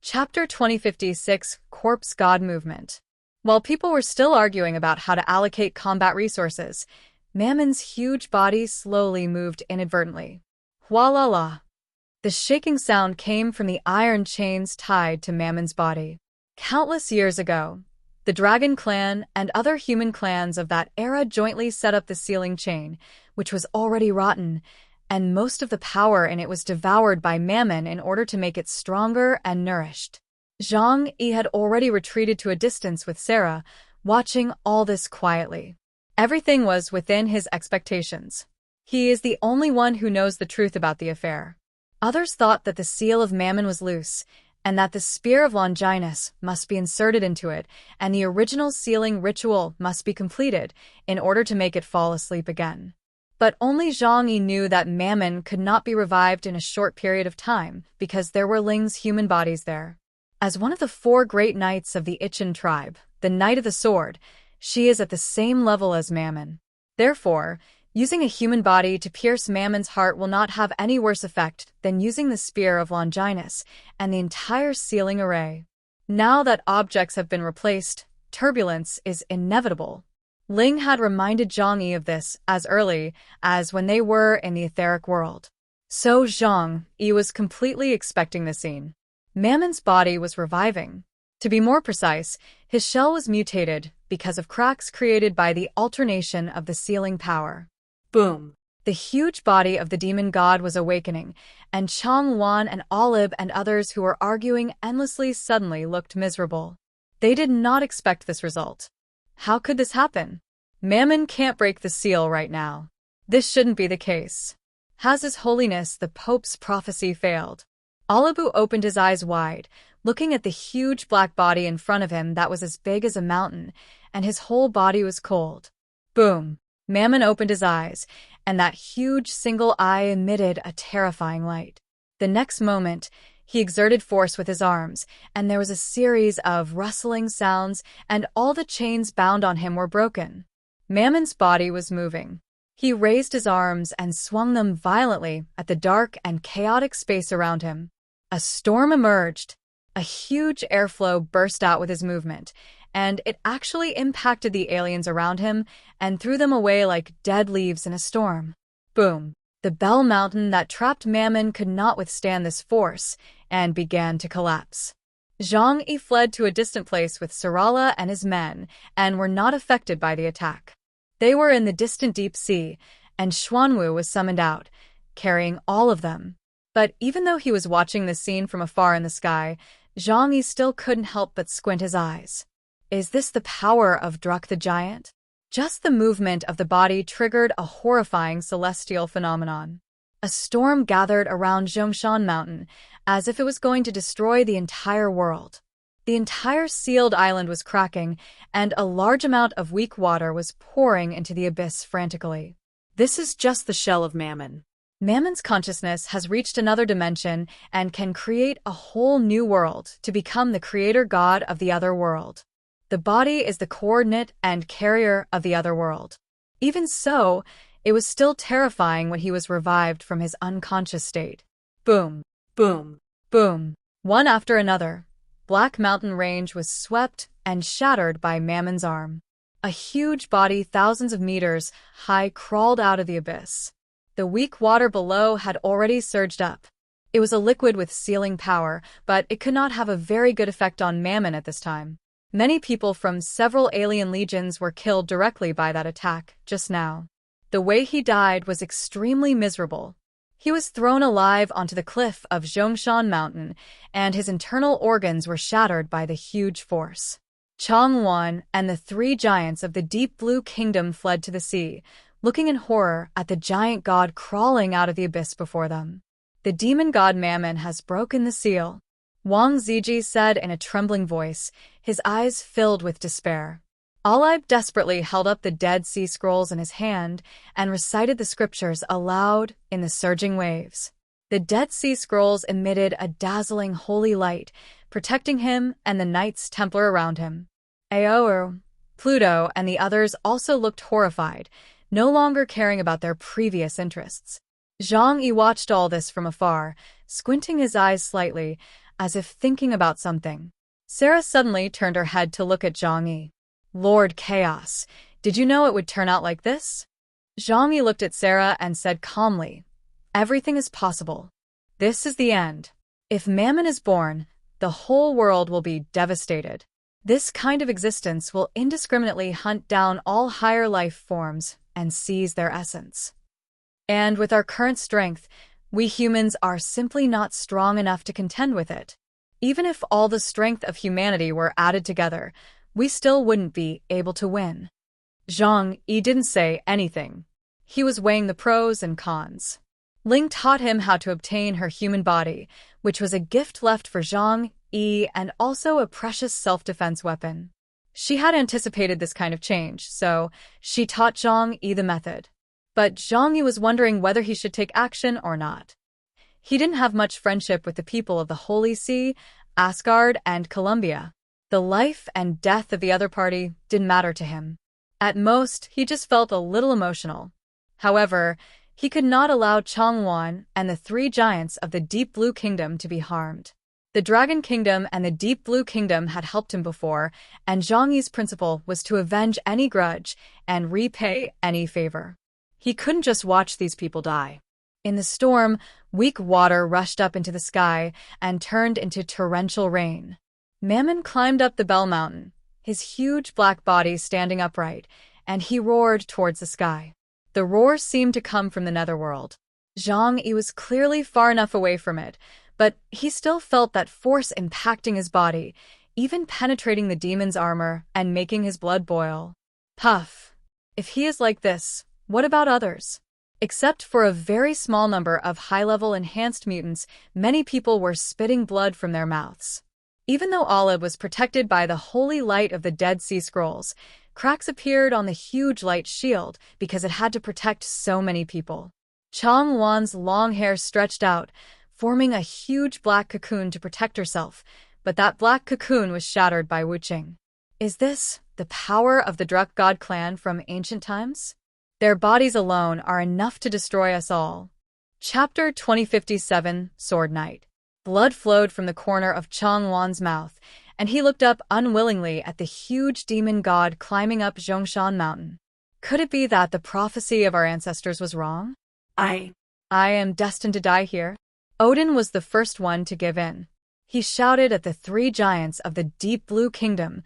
Chapter 2056 Corpse God Movement. While people were still arguing about how to allocate combat resources, Mammon's huge body slowly moved inadvertently. Hualala. The shaking sound came from the iron chains tied to Mammon's body. Countless years ago, the Dragon Clan and other human clans of that era jointly set up the sealing chain, which was already rotten, and most of the power in it was devoured by Mammon in order to make it stronger and nourished. Zhang Yi had already retreated to a distance with Sarah, watching all this quietly. Everything was within his expectations. He is the only one who knows the truth about the affair. Others thought that the seal of Mammon was loose, and that the spear of Longinus must be inserted into it, and the original sealing ritual must be completed in order to make it fall asleep again. But only Zhang Yi knew that Mammon could not be revived in a short period of time because there were Ling's human bodies there. As one of the 4 great knights of the Ichin tribe, the Knight of the Sword, she is at the same level as Mammon. Therefore, using a human body to pierce Mammon's heart will not have any worse effect than using the spear of Longinus and the entire sealing array. Now that objects have been replaced, turbulence is inevitable. Ling had reminded Zhang Yi of this as early as when they were in the etheric world. So Zhang Yi was completely expecting the scene. Mammon's body was reviving. To be more precise, his shell was mutated because of cracks created by the alternation of the sealing power. Boom! The huge body of the demon god was awakening, and Chang Wan and Olib and others who were arguing endlessly suddenly looked miserable. They did not expect this result. How could this happen? Mammon can't break the seal right now. This shouldn't be the case. Has His Holiness the Pope's prophecy failed? Olibu opened his eyes wide, looking at the huge black body in front of him that was as big as a mountain, and his whole body was cold. Boom! Mammon opened his eyes, and that huge single eye emitted a terrifying light. The next moment, he exerted force with his arms, and there was a series of rustling sounds, and all the chains bound on him were broken. Mammon's body was moving. He raised his arms and swung them violently at the dark and chaotic space around him. A storm emerged. A huge airflow burst out with his movement, and it actually impacted the aliens around him and threw them away like dead leaves in a storm. Boom! The Bell Mountain that trapped Mammon could not withstand this force and began to collapse. Zhang Yi fled to a distant place with Sarala and his men and were not affected by the attack. They were in the distant deep sea, and Xuanwu was summoned out, carrying all of them. But even though he was watching the scene from afar in the sky, Zhang Yi still couldn't help but squint his eyes. Is this the power of Druk the Giant? Just the movement of the body triggered a horrifying celestial phenomenon. A storm gathered around Zhongshan Mountain, as if it was going to destroy the entire world. The entire sealed island was cracking, and a large amount of weak water was pouring into the abyss frantically. This is just the shell of Mammon. Mammon's consciousness has reached another dimension and can create a whole new world to become the creator god of the other world. The body is the coordinate and carrier of the other world. Even so, it was still terrifying when he was revived from his unconscious state. Boom! Boom! Boom! One after another, Black Mountain Range was swept and shattered by Mammon's arm. A huge body thousands of meters high crawled out of the abyss. The weak water below had already surged up. It was a liquid with sealing power, but it could not have a very good effect on Mammon at this time. Many people from several alien legions were killed directly by that attack just now. The way he died was extremely miserable. He was thrown alive onto the cliff of Zhongshan Mountain, and his internal organs were shattered by the huge force. Chang Wan and the 3 giants of the Deep Blue Kingdom fled to the sea, looking in horror at the giant god crawling out of the abyss before them. The demon god Mammon has broken the seal, Wang Ziji said in a trembling voice, his eyes filled with despair. Olib desperately held up the Dead Sea Scrolls in his hand and recited the scriptures aloud in the surging waves. The Dead Sea Scrolls emitted a dazzling holy light, protecting him and the Knights Templar around him. Aoru, Pluto, and the others also looked horrified, no longer caring about their previous interests. Zhang Yi watched all this from afar, squinting his eyes slightly, as if thinking about something. Sarah suddenly turned her head to look at Zhang Yi. Lord Chaos, did you know it would turn out like this? Zhang Yi looked at Sarah and said calmly, everything is possible. This is the end. If Mammon is born, the whole world will be devastated. This kind of existence will indiscriminately hunt down all higher life forms and seize their essence. And with our current strength, we humans are simply not strong enough to contend with it. Even if all the strength of humanity were added together, we still wouldn't be able to win. Zhang Yi didn't say anything. He was weighing the pros and cons. Ling taught him how to obtain her human body, which was a gift left for Zhang Yi and also a precious self-defense weapon. She had anticipated this kind of change, so she taught Zhang Yi the method. But Zhang Yi was wondering whether he should take action or not. He didn't have much friendship with the people of the Holy See, Asgard, and Columbia. The life and death of the other party didn't matter to him. At most, he just felt a little emotional. However, he could not allow Changwon and the three giants of the Deep Blue Kingdom to be harmed. The Dragon Kingdom and the Deep Blue Kingdom had helped him before, and Zhang Yi's principle was to avenge any grudge and repay any favor. He couldn't just watch these people die. In the storm, weak water rushed up into the sky and turned into torrential rain. Mammon climbed up the Bell Mountain, his huge black body standing upright, and he roared towards the sky. The roar seemed to come from the netherworld. Zhang Yi was clearly far enough away from it, but he still felt that force impacting his body, even penetrating the demon's armor and making his blood boil. Puff. If he is like this, what about others? Except for a very small number of high-level enhanced mutants, many people were spitting blood from their mouths. Even though Olive was protected by the holy light of the Dead Sea Scrolls, cracks appeared on the huge light shield because it had to protect so many people. Changwon's long hair stretched out, forming a huge black cocoon to protect herself, but that black cocoon was shattered by Wuqing. Is this the power of the Druk God clan from ancient times? Their bodies alone are enough to destroy us all. Chapter 2057, Sword Knight. Blood flowed from the corner of Changwon's mouth, and he looked up unwillingly at the huge demon god climbing up Zhongshan Mountain. Could it be that the prophecy of our ancestors was wrong? I am destined to die here. Odin was the first one to give in. He shouted at the three giants of the Deep Blue Kingdom,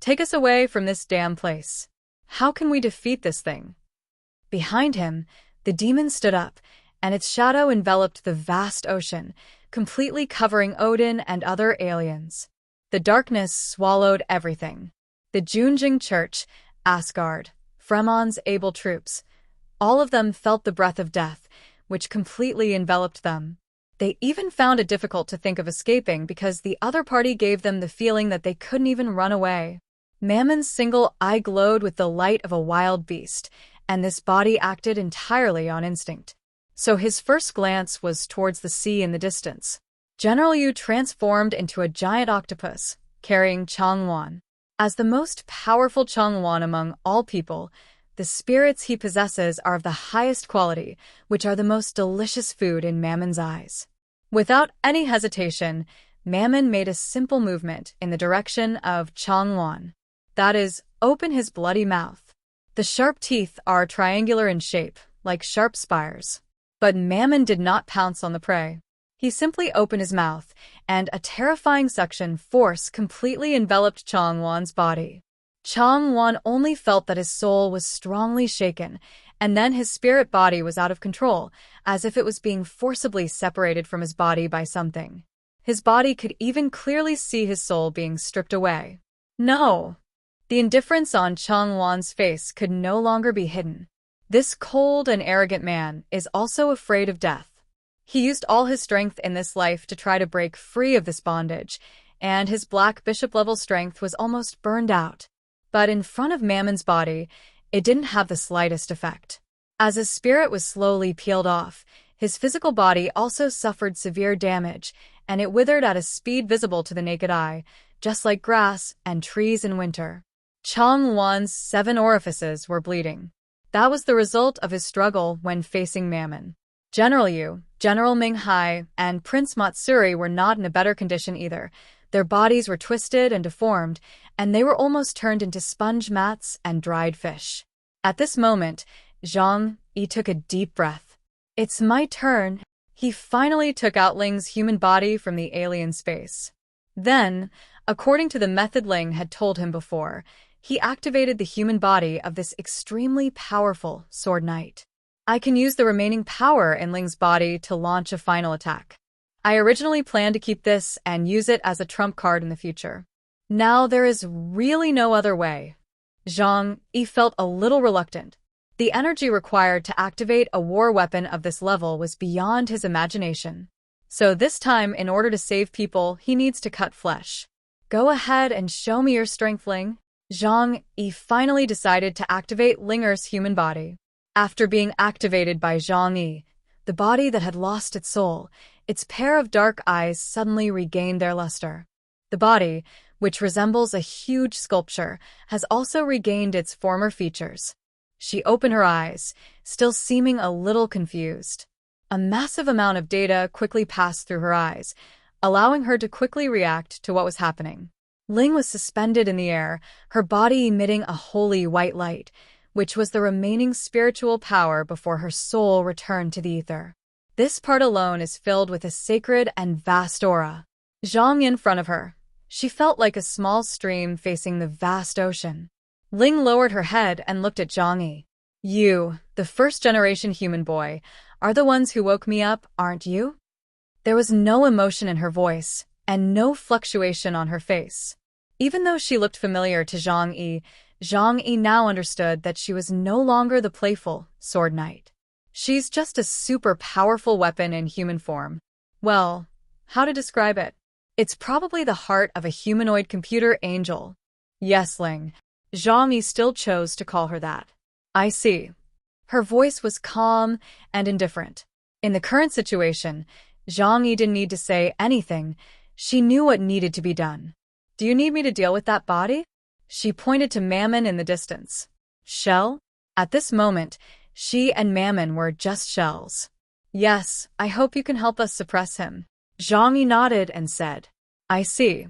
"Take us away from this damn place. How can we defeat this thing?" Behind him, the demon stood up, and its shadow enveloped the vast ocean, completely covering Odin and other aliens. The darkness swallowed everything. The Junjing Church, Asgard, Fremon's able troops, all of them felt the breath of death, which completely enveloped them. They even found it difficult to think of escaping because the other party gave them the feeling that they couldn't even run away. Mammon's single eye glowed with the light of a wild beast, and this body acted entirely on instinct. So his first glance was towards the sea in the distance. General Yu transformed into a giant octopus, carrying Changwon. As the most powerful Changwon among all people, the spirits he possesses are of the highest quality, which are the most delicious food in Mammon's eyes. Without any hesitation, Mammon made a simple movement in the direction of Changwon. That is, open his bloody mouth. The sharp teeth are triangular in shape, like sharp spires. But Mammon did not pounce on the prey. He simply opened his mouth, and a terrifying suction force completely enveloped Changwon's body. Changwon only felt that his soul was strongly shaken, and then his spirit body was out of control, as if it was being forcibly separated from his body by something. His body could even clearly see his soul being stripped away. No! The indifference on Changwon's face could no longer be hidden. This cold and arrogant man is also afraid of death. He used all his strength in this life to try to break free of this bondage, and his black bishop-level strength was almost burned out. But in front of Mammon's body, it didn't have the slightest effect. As his spirit was slowly peeled off, his physical body also suffered severe damage, and it withered at a speed visible to the naked eye, just like grass and trees in winter. Changwon's 7 orifices were bleeding. That was the result of his struggle when facing Mammon. General Yu, General Ming Hai, and Prince Matsuri were not in a better condition either. Their bodies were twisted and deformed, and they were almost turned into sponge mats and dried fish. At this moment, Zhang Yi took a deep breath. It's my turn. He finally took out Ling's human body from the alien space. Then, according to the method Ling had told him before, he activated the human body of this extremely powerful Sword Knight. I can use the remaining power in Ling's body to launch a final attack. I originally planned to keep this and use it as a trump card in the future. Now there is really no other way. Zhang Yi felt a little reluctant. The energy required to activate a war weapon of this level was beyond his imagination. So this time, in order to save people, he needs to cut flesh. Go ahead and show me your strength, Ling. Zhang Yi finally decided to activate Linger's human body. After being activated by Zhang Yi, the body that had lost its soul, its pair of dark eyes suddenly regained their luster. The body, which resembles a huge sculpture, has also regained its former features. She opened her eyes, still seeming a little confused. A massive amount of data quickly passed through her eyes, allowing her to quickly react to what was happening. Ling was suspended in the air, her body emitting a holy white light, which was the remaining spiritual power before her soul returned to the ether. This part alone is filled with a sacred and vast aura. Zhang in front of her. She felt like a small stream facing the vast ocean. Ling lowered her head and looked at Zhang Yi. You, the first-generation human boy, are the ones who woke me up, aren't you? There was no emotion in her voice, and no fluctuation on her face. Even though she looked familiar to Zhang Yi now understood that she was no longer the playful Sword Knight. She's just a super powerful weapon in human form. Well, how to describe it? It's probably the heart of a humanoid computer angel. Yes, Ling. Zhang Yi still chose to call her that. I see. Her voice was calm and indifferent. In the current situation, Zhang Yi didn't need to say anything. She knew what needed to be done. Do you need me to deal with that body? She pointed to Mammon in the distance. Shell? At this moment, she and Mammon were just shells. Yes, I hope you can help us suppress him. Zhang Yi nodded and said, I see.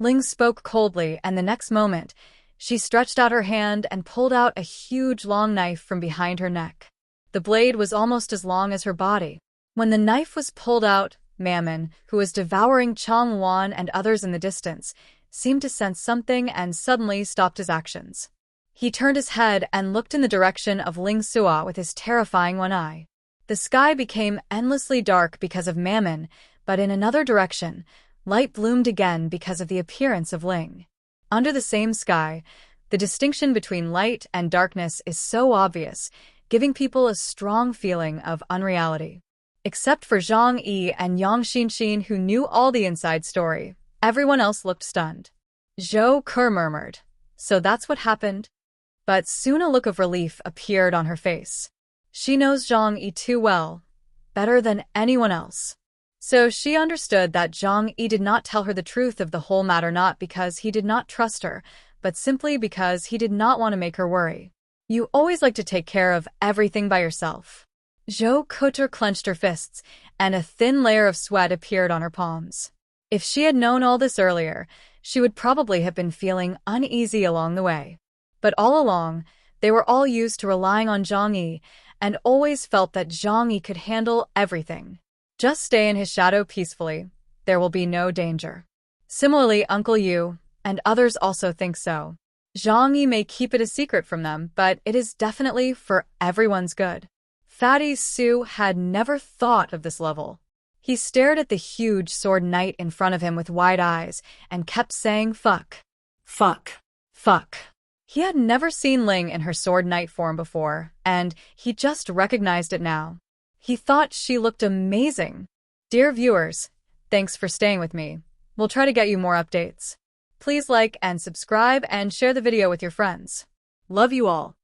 Ling spoke coldly, and the next moment, she stretched out her hand and pulled out a huge long knife from behind her neck. The blade was almost as long as her body. When the knife was pulled out, Mammon, who was devouring Chang Wan and others in the distance, seemed to sense something and suddenly stopped his actions. He turned his head and looked in the direction of Ling Suo with his terrifying one eye. The sky became endlessly dark because of Mammon, but in another direction, light bloomed again because of the appearance of Ling. Under the same sky, the distinction between light and darkness is so obvious, giving people a strong feeling of unreality. Except for Zhang Yi and Yang Xinxin, who knew all the inside story, everyone else looked stunned. Zhou Ke murmured, so that's what happened? But soon a look of relief appeared on her face. She knows Zhang Yi too well, better than anyone else. So she understood that Zhang Yi did not tell her the truth of the whole matter, not because he did not trust her, but simply because he did not want to make her worry. You always like to take care of everything by yourself. Zhou Ke clenched her fists, and a thin layer of sweat appeared on her palms. If she had known all this earlier, she would probably have been feeling uneasy along the way. But all along, they were all used to relying on Zhang Yi, and always felt that Zhang Yi could handle everything. Just stay in his shadow peacefully. There will be no danger. Similarly, Uncle Yu and others also think so. Zhang Yi may keep it a secret from them, but it is definitely for everyone's good. Fatty Su had never thought of this level. He stared at the huge Sword Knight in front of him with wide eyes and kept saying fuck, fuck, fuck. He had never seen Ling in her Sword Knight form before, and he just recognized it now. He thought she looked amazing. Dear viewers, thanks for staying with me. We'll try to get you more updates. Please like and subscribe and share the video with your friends. Love you all.